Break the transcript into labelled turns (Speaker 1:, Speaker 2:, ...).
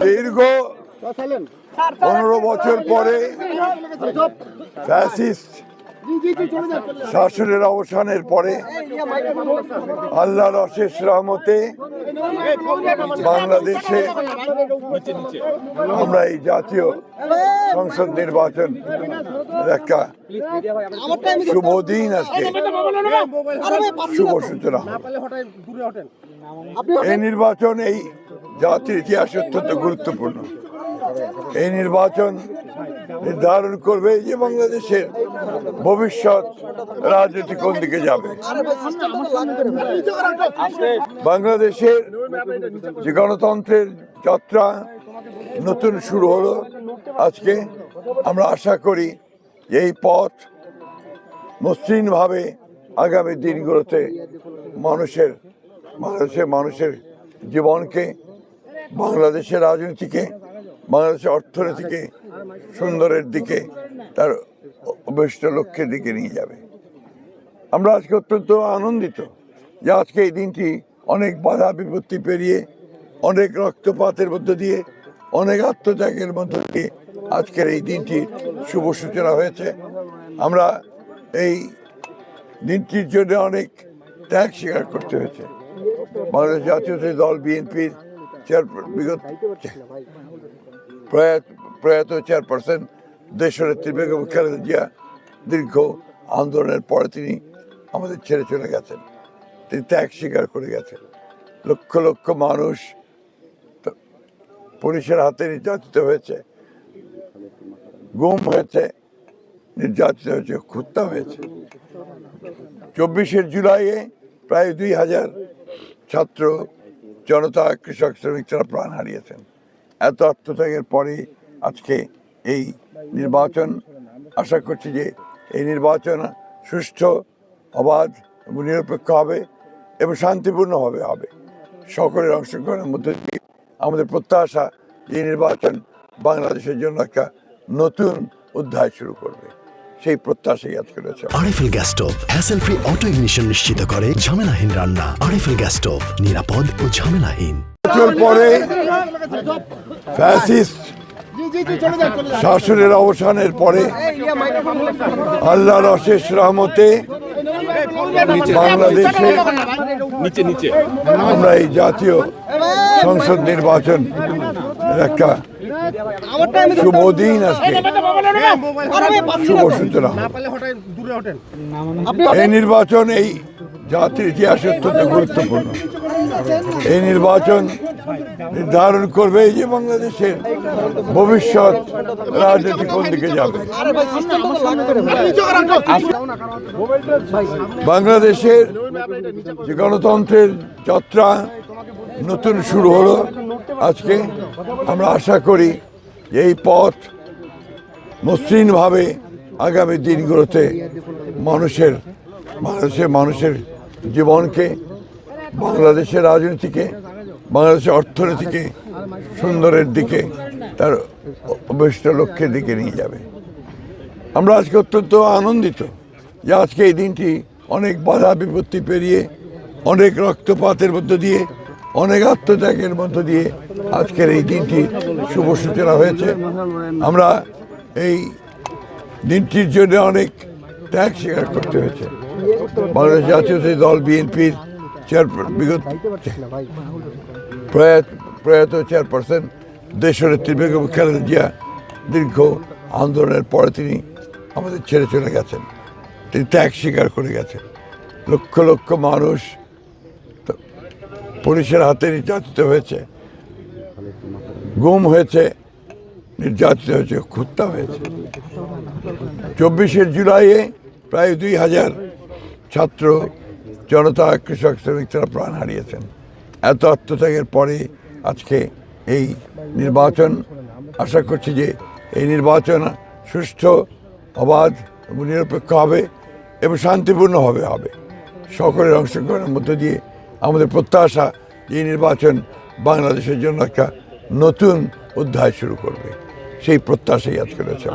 Speaker 1: দীর্ঘ 15 বছর পরে ফ্যাসিস্ট শাসনের অবসানের পরে আল্লাহর অশেষ রহমতে বাংলাদেশে আমরা এই জাতীয় সংসদ নির্বাচন একটা শুভ দিন, আজকে শুভ সূচনা। এই নির্বাচন এই জাতির ইতিহাসে অত্যন্ত গুরুত্বপূর্ণ। এই নির্বাচন নির্ধারণ করবে যে বাংলাদেশের ভবিষ্যৎ রাজনীতি কোন দিকে যাবে। বাংলাদেশের যে গণতন্ত্রের যাত্রা নতুন শুরু হলো আজকে। আমরা আশা করি এই পথ মসৃণভাবে আগামী দিনগুলোতে মানুষের জীবনকে, বাংলাদেশের রাজনীতিকে, বাংলাদেশের অর্থনীতিকে সুন্দরের দিকে, তার অভিষ্ট লক্ষ্যের দিকে নিয়ে যাবে। আমরা আজকে অত্যন্ত আনন্দিত যে আজকে এই দিনটি অনেক বাধা বিপত্তি পেরিয়ে, অনেক রক্তপাতের মধ্য দিয়ে, অনেক আত্মত্যাগের মধ্য দিয়ে আজকের এই দিনটি শুভ সূচনা হয়েছে। আমরা এই দিনটির জন্য অনেক ত্যাগ স্বীকার করতে হয়েছে। বাংলাদেশ জাতীয়তাবাদী দল বিএনপির প্রয়াত চেয়ারপারসন দেশনেত্রী বেগম খালেদা জিয়া দীর্ঘ আন্দোলনের পরে তিনি আমাদের ছেড়ে চলে গেছেন। তিনি ত্যাগ স্বীকার করে গেছেন। লক্ষ লক্ষ মানুষ পুলিশের হাতে নির্যাতিত হয়েছে, গুম হয়েছে, নির্যাতিত হয়েছে, হত্যা হয়েছে। 24শে জুলাইয়ে প্রায় 2000 ছাত্র জনতা, কৃষক, শ্রমিক তারা প্রাণ হারিয়েছেন। এত আত্মত্যাগের পরে আজকে এই নির্বাচন, আশা করছি যে এই নির্বাচন সুষ্ঠু, অবাধ এবং নিরপেক্ষ হবে এবং শান্তিপূর্ণভাবে হবে। সকলের অংশগ্রহণের মধ্যে দিয়ে আমাদের প্রত্যাশা যে নির্বাচন বাংলাদেশের জন্য একটা নতুন অধ্যায় শুরু করবে, সেই প্রত্যাশাই আজকে রয়েছে।
Speaker 2: RFL gas stove hassle free auto ignition নিশ্চিত করে ঝামেলাহীন রান্না। আরএফএল গ্যাস স্টোভ নিরাপদ ও ঝামেলাহীন।
Speaker 1: বছর পরে ফ্যাসিস্ট শাসনের অবসানের পরে আল্লাহর অশেষ রহমতে বাংলাদেশে আমরা এই জাতীয় সংসদ নির্বাচন একটা শুভ দিন, আজকে শুভ সূচনা। এই নির্বাচন এই জাতির ইতিহাসে অত্যন্ত গুরুত্বপূর্ণ। এই নির্বাচন নির্ধারণ করবে যে বাংলাদেশের ভবিষ্যৎ রাজনীতি কোন দিকে যাবে। বাংলাদেশের যে গণতন্ত্রের যাত্রা নতুন শুরু হলো আজকে। আমরা আশা করি যে এই পথ মসৃণভাবে আগামী দিনগুলোতে মানুষের জীবনকে, বাংলাদেশের রাজনীতিকে, বাংলাদেশের অর্থনীতিকে সুন্দরের দিকে, তার অভিষ্ট লক্ষ্যের দিকে নিয়ে যাবে। আমরা আজকে অত্যন্ত আনন্দিত যে আজকে এই দিনটি অনেক বাধা বিপত্তি পেরিয়ে, অনেক রক্তপাতের মধ্য দিয়ে, অনেক আত্মত্যাগের মধ্য দিয়ে আজকের এই দিনটি শুভ সূচনা হয়েছে। আমরা এই দিনটির জন্য অনেক ত্যাগ স্বীকার করতে হয়েছে। বাংলাদেশ জাতীয়তাবাদী দল বিএনপির প্রয়াত চেয়ারপারসন দেশনেত্রী বেগম খালেদা জিয়া দীর্ঘ আন্দোলনের পরে তিনি আমাদের ছেড়ে চলে গেছেন। তিনি ত্যাগ স্বীকার করে গেছেন। লক্ষ লক্ষ মানুষ পুলিশের হাতে নির্যাতিত হয়েছে, গুম হয়েছে, নির্যাতিত হয়েছে, হত্যা হয়েছে। 24শে জুলাইয়ে প্রায় 2000 ছাত্র জনতা, কৃষক, শ্রমিক তারা প্রাণ হারিয়েছেন। এত আত্মত্যাগের পরে আজকে এই নির্বাচন, আশা করছি যে এই নির্বাচন সুষ্ঠু, অবাধ এবং নিরপেক্ষ হবে এবং শান্তিপূর্ণভাবে হবে। সকলের অংশগ্রহণের মধ্য দিয়ে আমাদের প্রত্যাশা এই নির্বাচন বাংলাদেশের জন্য একটা নতুন অধ্যায় শুরু করবে, সেই প্রত্যাশাই আজকে রয়েছে।